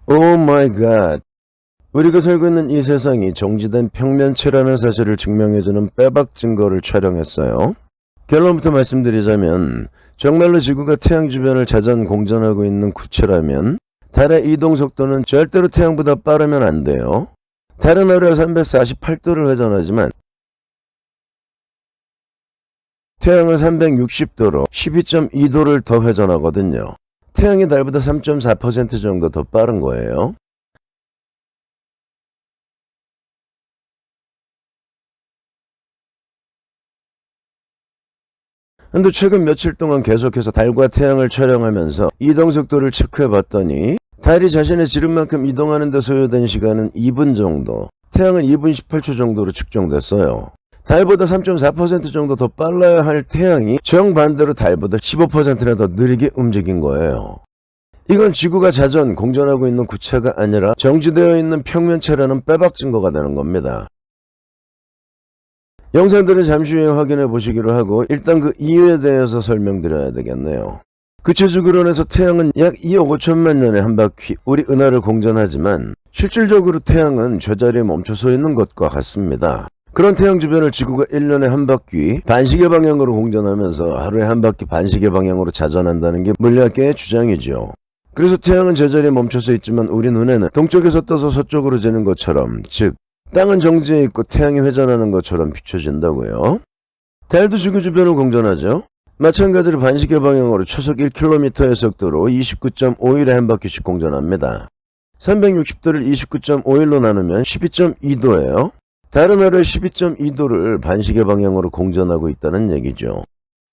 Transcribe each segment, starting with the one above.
오 마이 갓. 우리가 살고 있는 이 세상이 정지된 평면체라는 사실을 증명해주는 빼박 증거를 촬영했어요. 결론부터 말씀드리자면 정말로 지구가 태양 주변을 자전 공전하고 있는 구체라면 달의 이동 속도는 절대로 태양보다 빠르면 안 돼요. 달은 하루에 348도를 회전하지만 태양은 360도로 12.2도를 더 회전하거든요. 태양이 달보다 3.4% 정도 더 빠른 거예요. 근데 최근 며칠 동안 계속해서 달과 태양을 촬영하면서 이동 속도를 체크해봤더니 달이 자신의 지름만큼 이동하는 데 소요된 시간은 2분 정도, 태양은 2분 18초 정도로 측정됐어요. 달보다 3.4% 정도 더 빨라야 할 태양이 정반대로 달보다 15%나 더 느리게 움직인 거예요. 이건 지구가 자전 공전하고 있는 구체가 아니라 정지되어 있는 평면체라는 빼박 증거가 되는 겁니다. 영상들은 잠시 후에 확인해 보시기로 하고 일단 그 이유에 대해서 설명드려야 되겠네요. 구체적으로는 해서 태양은 약 2억 5천만 년에 한 바퀴 우리 은하를 공전하지만 실질적으로 태양은 제자리에 멈춰 서 있는 것과 같습니다. 그런 태양 주변을 지구가 1년에 한 바퀴 반시계 방향으로 공전하면서 하루에 한 바퀴 반시계 방향으로 자전한다는 게 물리학계의 주장이죠. 그래서 태양은 제자리에 멈춰서 있지만 우리 눈에는 동쪽에서 떠서 서쪽으로 지는 것처럼, 즉 땅은 정지해 있고 태양이 회전하는 것처럼 비춰진다고요. 달도 지구 주변을 공전하죠. 마찬가지로 반시계 방향으로 초속 1km의 속도로 29.5일에 한 바퀴씩 공전합니다. 360도를 29.5일로 나누면 12.2도예요. 달은 하루에 12.2도를 반시계 방향으로 공전하고 있다는 얘기죠.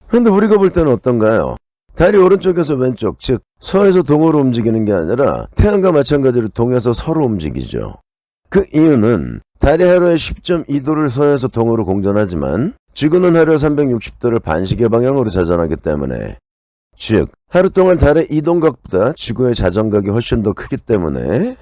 근데 우리가 볼 때는 어떤가요? 달이 오른쪽에서 왼쪽, 즉 서에서 동으로 움직이는 게 아니라 태양과 마찬가지로 동에서 서로 움직이죠. 그 이유는 달이 하루에 10.2도를 서에서 동으로 공전하지만 지구는 하루에 360도를 반시계 방향으로 자전하기 때문에, 즉 하루 동안 달의 이동각보다 지구의 자전각이 훨씬 더 크기 때문에,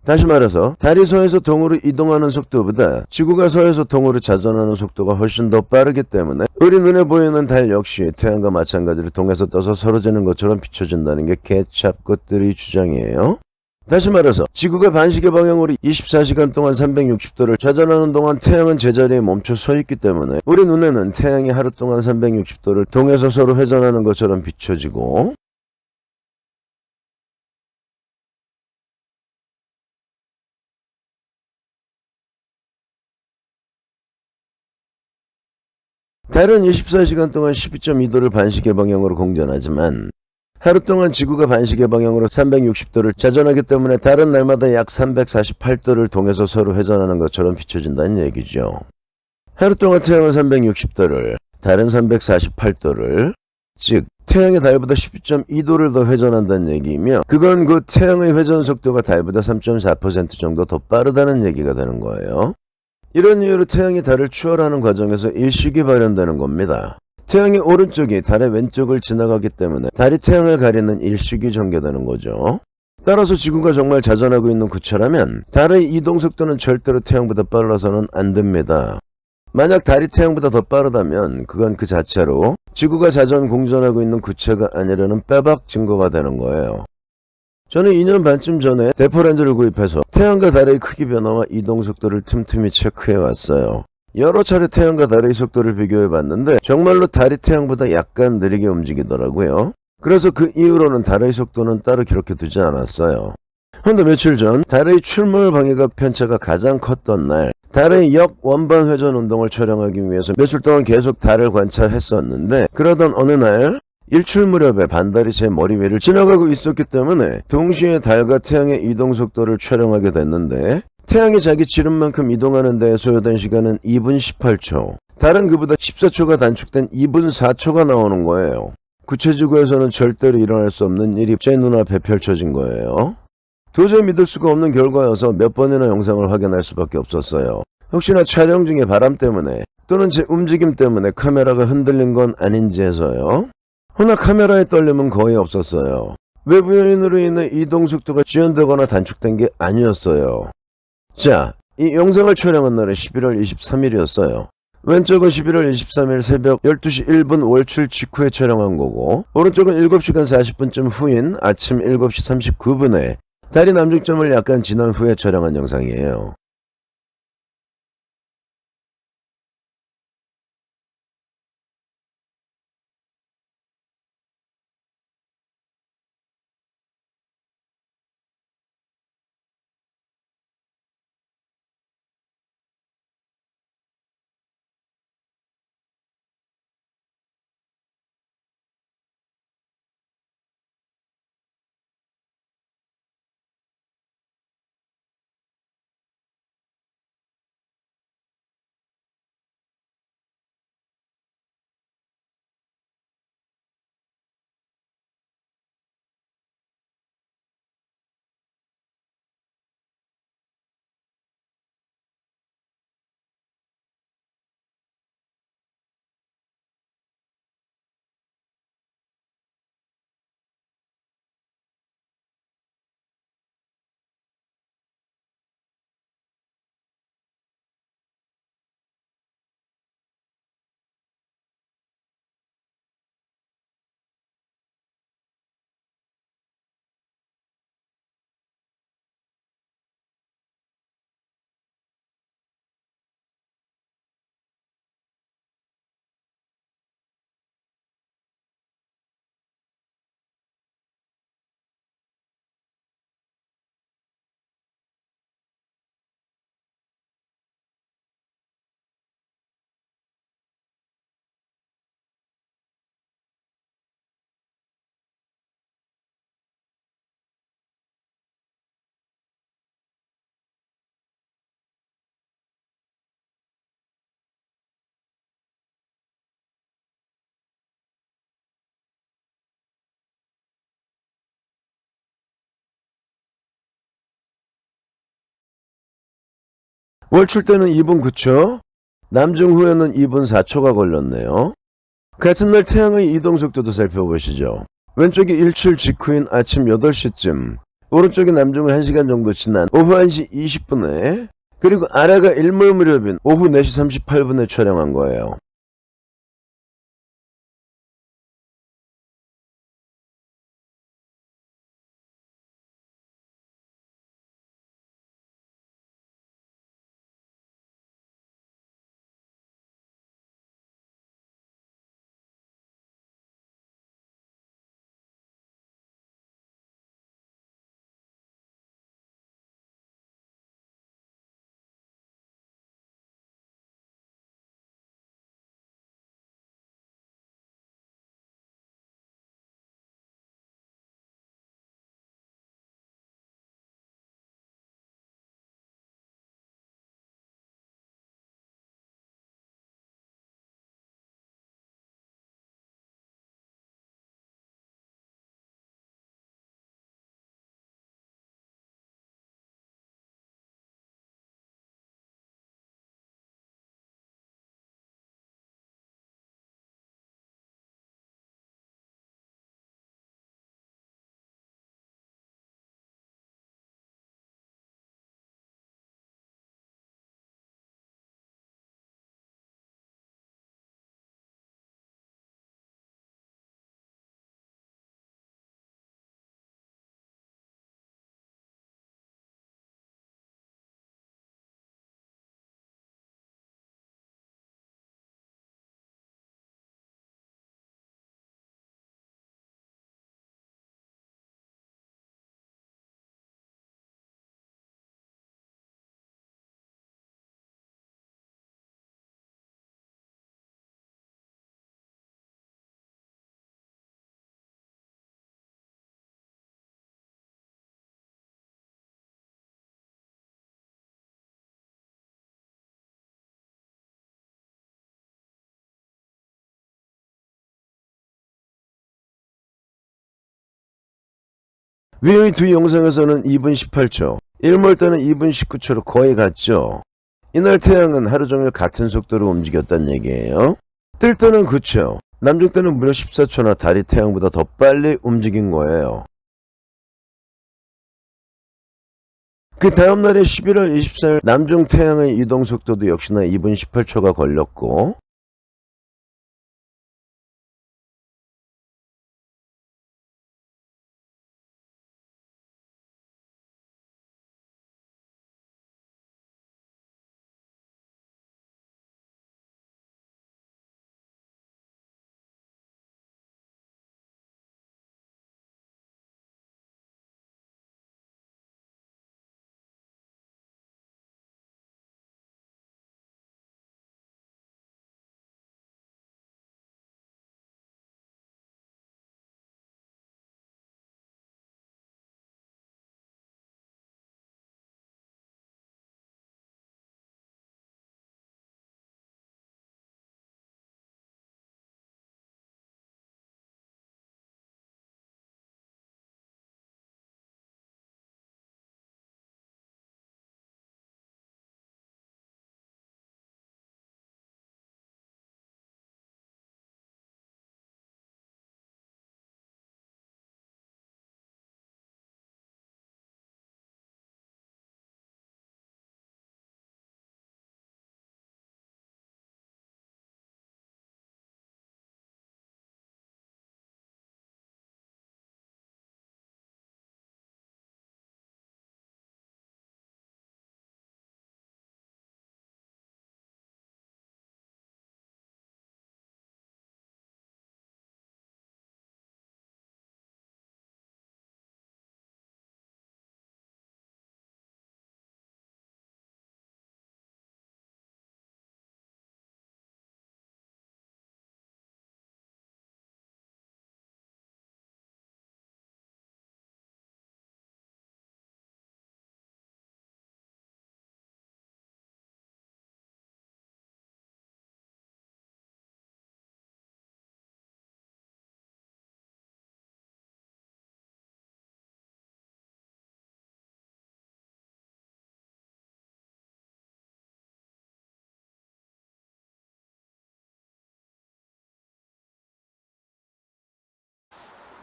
다시 말해서 달이 서에서 동으로 이동하는 속도보다 지구가 서에서 동으로 자전하는 속도가 훨씬 더 빠르기 때문에 우리 눈에 보이는 달 역시 태양과 마찬가지로 동에서 떠서 서로 지는 것처럼 비춰진다는 게 개찹것들의 주장이에요. 다시 말해서 지구가 반시계 방향으로 24시간 동안 360도를 자전하는 동안 태양은 제자리에 멈춰 서 있기 때문에 우리 눈에는 태양이 하루 동안 360도를 동에서 서로 회전하는 것처럼 비춰지고, 달은 24시간 동안 12.2도를 반시계 방향으로 공전하지만 하루 동안 지구가 반시계 방향으로 360도를 자전하기 때문에 달은 날마다 약 348도를 동에서 서로 회전하는 것처럼 비춰진다는 얘기죠. 하루 동안 태양은 360도를, 달은 348도를, 즉 태양이 달보다 12.2도를 더 회전한다는 얘기이며, 그건 그 태양의 회전 속도가 달보다 3.4% 정도 더 빠르다는 얘기가 되는 거예요. 이런 이유로 태양이 달을 추월하는 과정에서 일식이 발현되는 겁니다. 태양의 오른쪽이 달의 왼쪽을 지나가기 때문에 달이 태양을 가리는 일식이 전개되는 거죠. 따라서 지구가 정말 자전하고 있는 구체라면 달의 이동 속도는 절대로 태양보다 빨라서는 안 됩니다. 만약 달이 태양보다 더 빠르다면 그건 그 자체로 지구가 자전 공전하고 있는 구체가 아니라는 빼박 증거가 되는 거예요. 저는 2년 반쯤 전에 대포렌즈를 구입해서 태양과 달의 크기 변화와 이동 속도를 틈틈이 체크해 왔어요. 여러 차례 태양과 달의 속도를 비교해 봤는데 정말로 달이 태양보다 약간 느리게 움직이더라고요. 그래서 그 이후로는 달의 속도는 따로 기록해 두지 않았어요. 그런데 며칠 전 달의 출몰 방해각 편차가 가장 컸던 날, 달의 역원반 회전 운동을 촬영하기 위해서 며칠 동안 계속 달을 관찰했었는데, 그러던 어느 날 일출 무렵에 반달이 제 머리 위를 지나가고 있었기 때문에 동시에 달과 태양의 이동 속도를 촬영하게 됐는데, 태양이 자기 지름만큼 이동하는 데 소요된 시간은 2분 18초, 달은 그보다 14초가 단축된 2분 4초가 나오는 거예요. 구체지구에서는 절대로 일어날 수 없는 일이 제 눈앞에 펼쳐진 거예요. 도저히 믿을 수가 없는 결과여서 몇 번이나 영상을 확인할 수밖에 없었어요. 혹시나 촬영 중에 바람 때문에 또는 제 움직임 때문에 카메라가 흔들린 건 아닌지 해서요. 허나 카메라의 떨림은 거의 없었어요. 외부 요인으로 인해 이동 속도가 지연되거나 단축된 게 아니었어요. 자, 이 영상을 촬영한 날은 11월 23일이었어요. 왼쪽은 11월 23일 새벽 12시 1분 월출 직후에 촬영한 거고, 오른쪽은 7시간 40분쯤 후인 아침 7시 39분에 달이 남중점을 약간 지난 후에 촬영한 영상이에요. 월출 때는 2분 9초, 남중 후에는 2분 4초가 걸렸네요. 같은 날 태양의 이동 속도도 살펴보시죠. 왼쪽이 일출 직후인 아침 8시쯤, 오른쪽이 남중을 1시간 정도 지난 오후 1시 20분에, 그리고 아래가 일몰 무렵인 오후 4시 38분에 촬영한 거예요. 위의 두 영상에서는 2분 18초, 일몰 때는 2분 19초로 거의 같죠. 이날 태양은 하루 종일 같은 속도로 움직였단 얘기예요. 뜰 때는 9초, 남중 때는 무려 14초나 달이 태양보다 더 빨리 움직인 거예요. 그 다음날인 11월 24일 남중 태양의 이동 속도도 역시나 2분 18초가 걸렸고,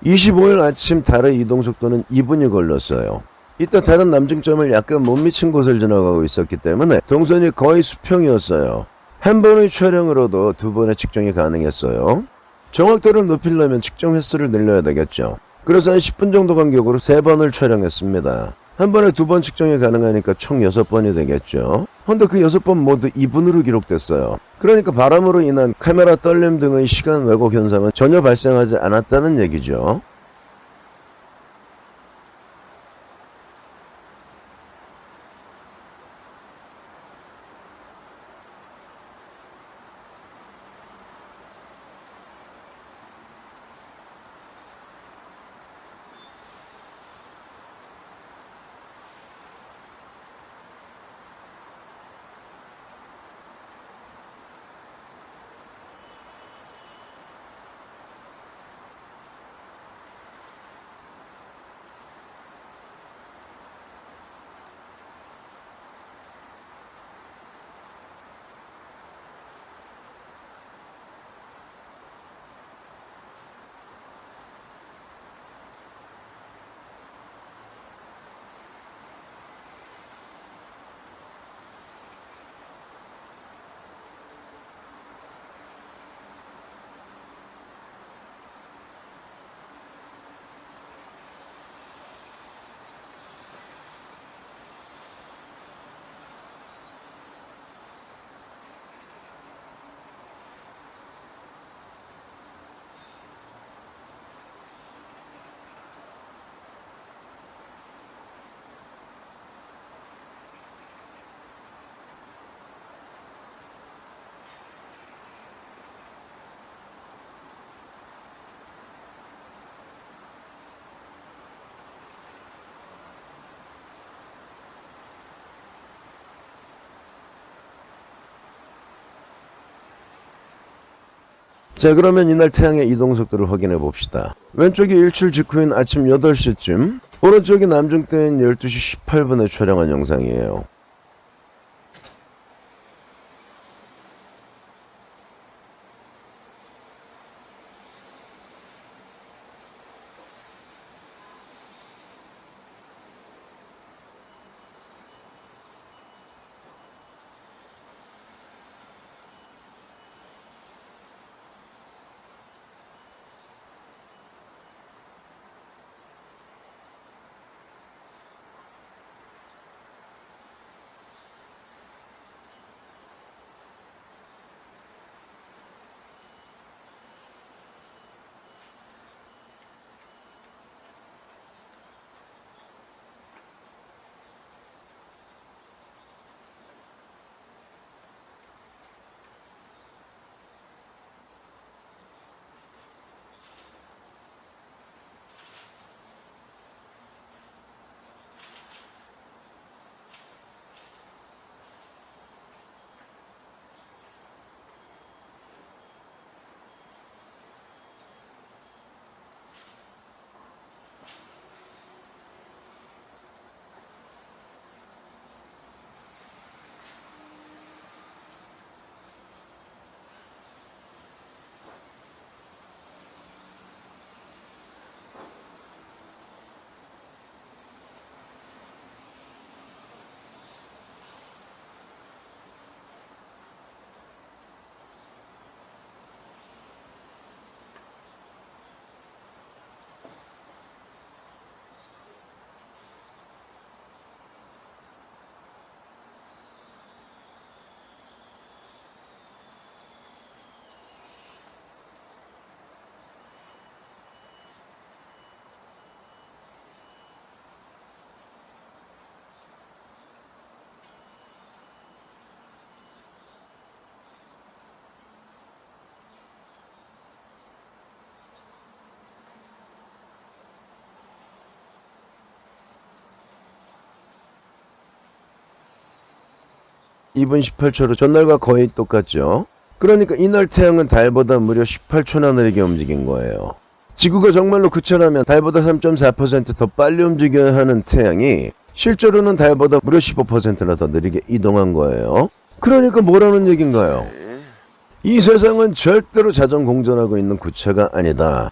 25일 아침 달의 이동 속도는 2분이 걸렸어요. 이때 달은 남중점을 약간 못 미친 곳을 지나가고 있었기 때문에 동선이 거의 수평이었어요. 한 번의 촬영으로도 두 번의 측정이 가능했어요. 정확도를 높이려면 측정 횟수를 늘려야 되겠죠. 그래서 한 10분 정도 간격으로 3번을 촬영했습니다. 한 번에 2번 측정이 가능하니까 총 6번이 되겠죠. 근데 그 6번 모두 2분으로 기록됐어요. 그러니까 바람으로 인한 카메라 떨림 등의 시간 왜곡 현상은 전혀 발생하지 않았다는 얘기죠. 자, 그러면 이날 태양의 이동 속도를 확인해 봅시다. 왼쪽이 일출 직후인 아침 8시쯤, 오른쪽이 남중 때인 12시 18분에 촬영한 영상이에요. (2분 18초로) 전날과 거의 똑같죠. 그러니까 이날 태양은 달보다 무려 18초나 느리게 움직인 거예요. 지구가 정말로 그처라면 달보다 3.4% 더 빨리 움직여야 하는 태양이 실제로는 달보다 무려 15%나 더 느리게 이동한 거예요. 그러니까 뭐라는 얘긴가요? 이 세상은 절대로 자전공전하고 있는 구체가 아니다.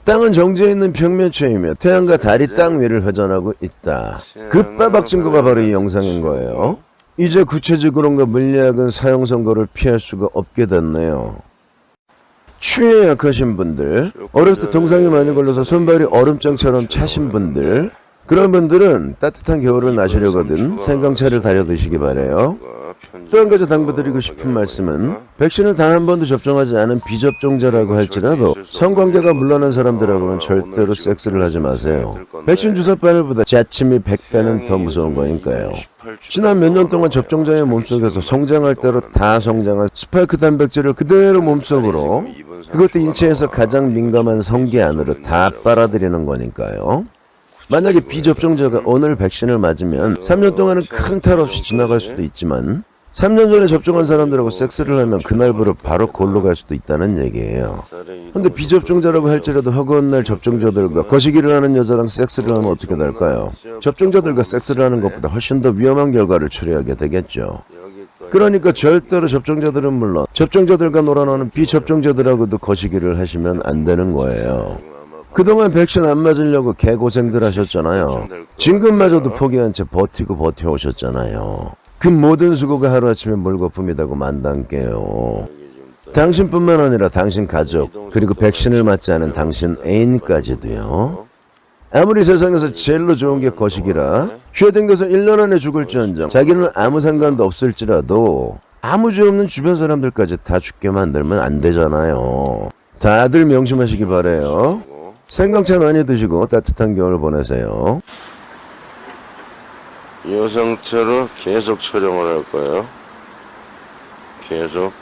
땅은 정지해 있는 평면체이며 태양과 달이 땅 위를 회전하고 있다. 그 빠박 증거가 바로 이 영상인 거예요. 이제 구체적으로는 물리학은 사형 선고를 피할 수가 없게 됐네요. 추위에 약하신 분들, 어렸을 때 동상이 많이 걸려서 손발이 얼음장처럼 차신 분들, 그런 분들은 따뜻한 겨울을 나시려거든 생강차를 달여 드시기 바래요. 또 한 가지 당부드리고 싶은 말씀은 백신을 단 한 번도 접종하지 않은 비접종자라고 할지라도 성관계가 물러난 사람들하고는 절대로 섹스를 하지 마세요. 백신 주사바늘보다 자침이 100배는 더 무서운 거니까요. 지난 몇 년 동안 접종자의 몸속에서 성장할 대로 다 성장한 스파이크 단백질을 그대로 몸속으로, 그것도 인체에서 가장 민감한 성기 안으로 다 빨아들이는 거니까요. 만약에 비접종자가 오늘 백신을 맞으면 3년 동안은 큰 탈 없이 지나갈 수도 있지만 3년 전에 접종한 사람들하고 섹스를 하면 그날부로 바로 골로 갈 수도 있다는 얘기예요. 근데 비접종자라고 할지라도 허구한 날 접종자들과 거시기를 하는 여자랑 섹스를 하면 어떻게 될까요? 접종자들과 섹스를 하는 것보다 훨씬 더 위험한 결과를 초래하게 되겠죠. 그러니까 절대로 접종자들은 물론 접종자들과 놀아나는 비접종자들하고도 거시기를 하시면 안 되는 거예요. 그동안 백신 안 맞으려고 개고생들 하셨잖아요. 진급마저도 포기한 채 버텨오셨잖아요. 그 모든 수고가 하루아침에 물거품이다고 만단께요. 당신뿐만 아니라 당신 가족, 그리고 백신을 맞지 않은 당신 애인까지도요. 아무리 세상에서 제일로 좋은 게 거시기라 쉐딩돼서 1년 안에 죽을지언정 자기는 아무 상관도 없을지라도 아무 죄 없는 주변 사람들까지 다 죽게 만들면 안 되잖아요. 다들 명심하시기 바래요. 생강차 많이 드시고 따뜻한 겨울 보내세요. 이 상태로 계속 촬영을 할 거예요. 계속.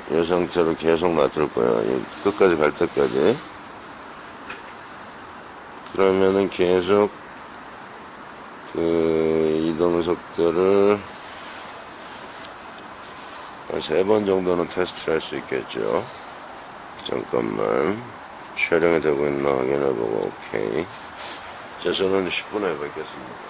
이 상태로 계속 놔둘 거예요. 끝까지 갈 때까지. 그러면은 계속 그 이동 속도를 3번 정도는 테스트 할 수 있겠죠. 잠깐만. 촬영이 되고 있나 확인해보고, 오케이. 자, 저는 10분에 뵙겠습니다.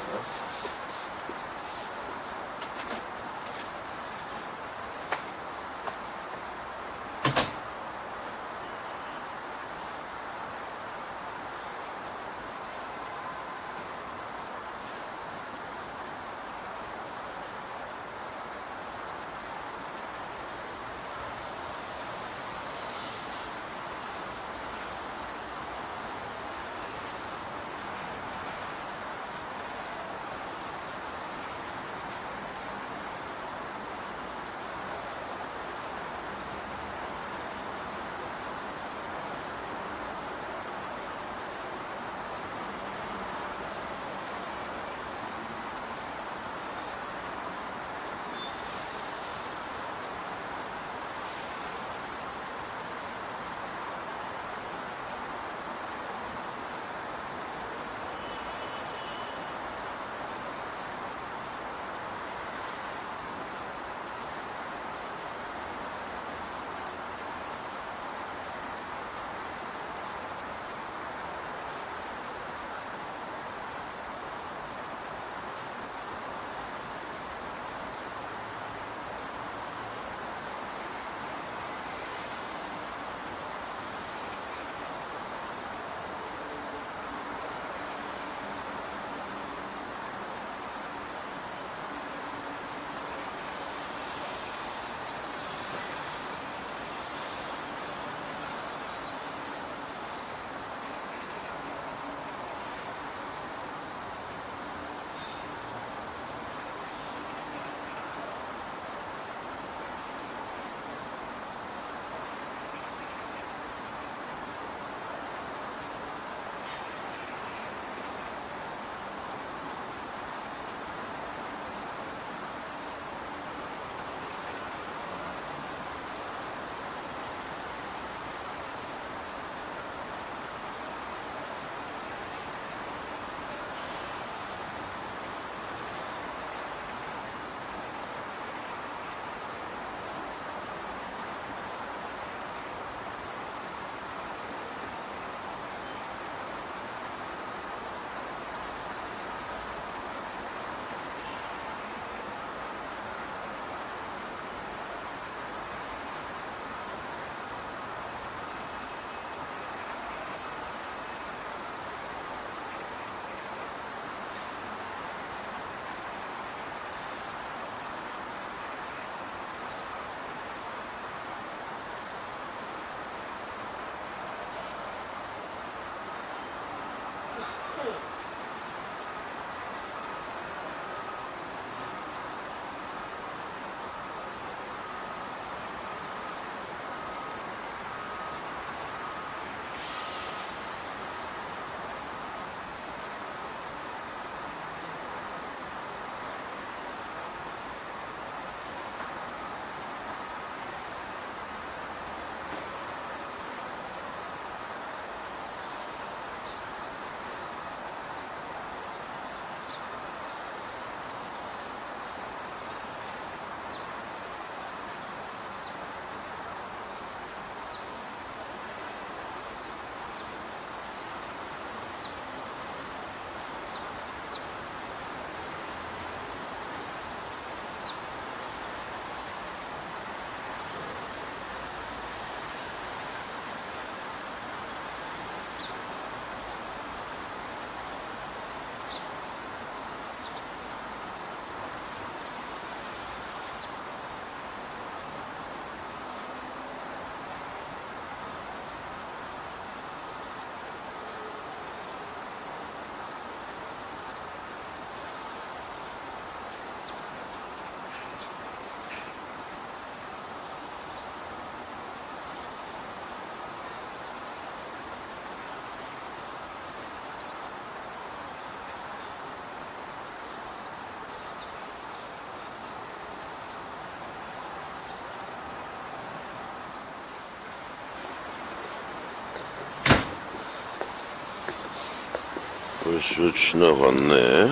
벌써 지나갔네.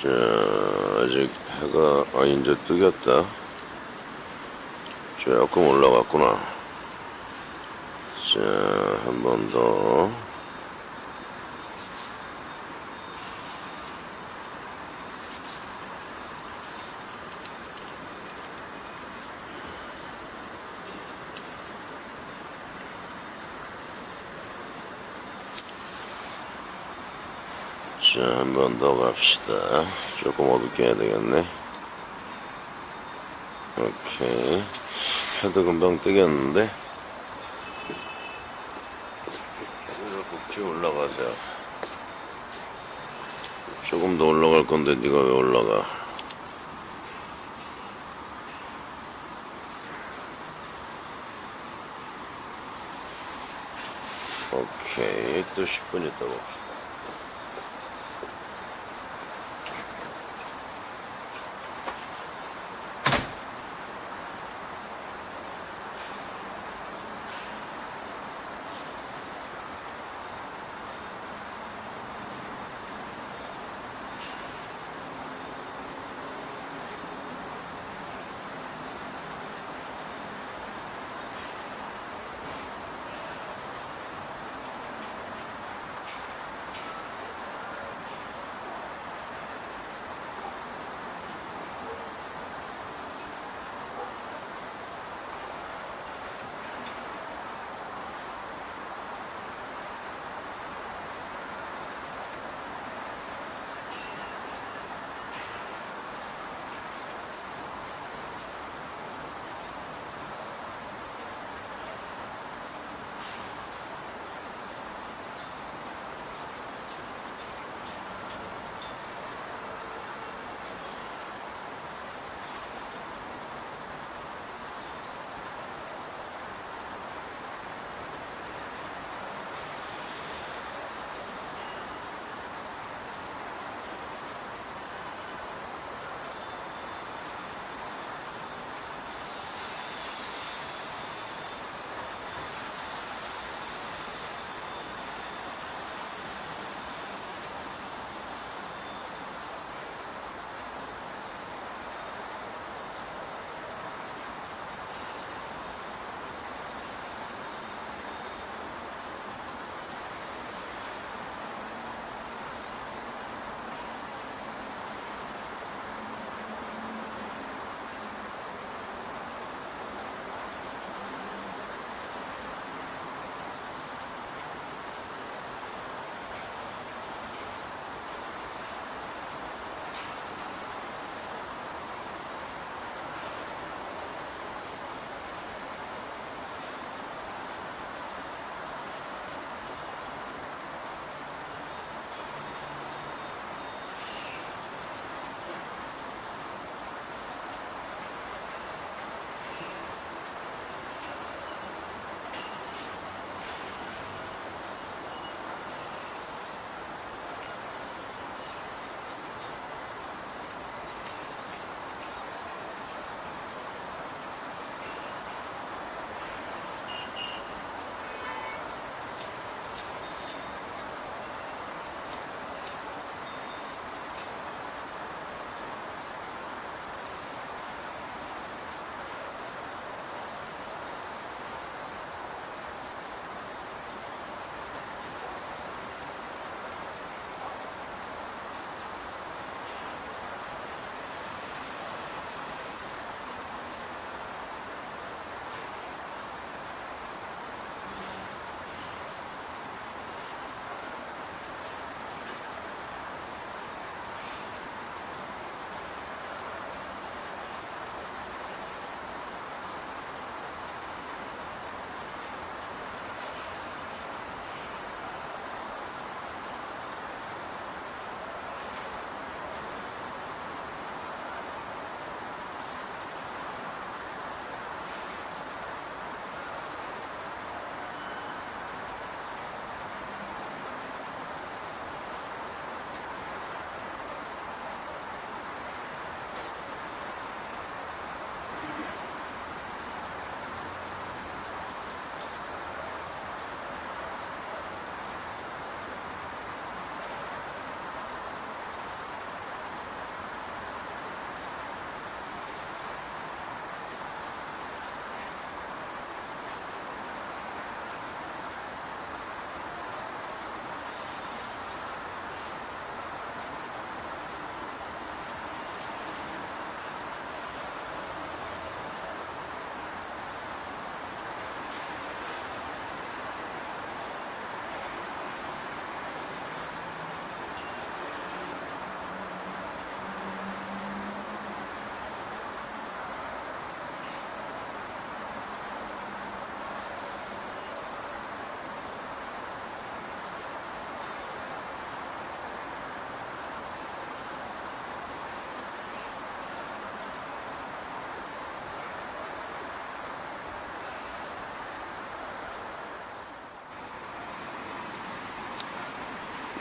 자, 아직 해가, 이제 뜨겠다. 조금 올라갔구나. 자, 한 번 더. 자, 한 번 더 갑시다. 조금 어둡게 해야 되겠네. 오케이. 해도 금방 뜨겠는데? 이렇게 올라가자. 조금 더 올라갈 건데, 네가 왜 올라가? 오케이. 또 10분 있다 봅시다.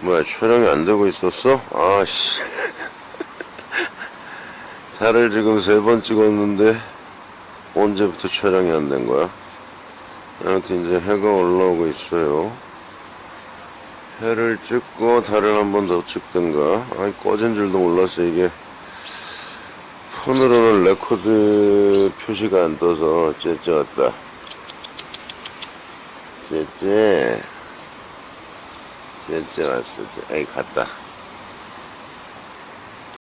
뭐야, 촬영이 안 되고 있었어? 아씨. 달을 지금 3번 찍었는데 언제부터 촬영이 안 된 거야? 아무튼 이제 해가 올라오고 있어요. 해를 찍고 달을 한 번 더 찍든가. 아이, 꺼진 줄도 몰랐어. 이게 폰으로는 레코드 표시가 안 떠서 째째 왔다. 째째 왔어. 아이, 갔다.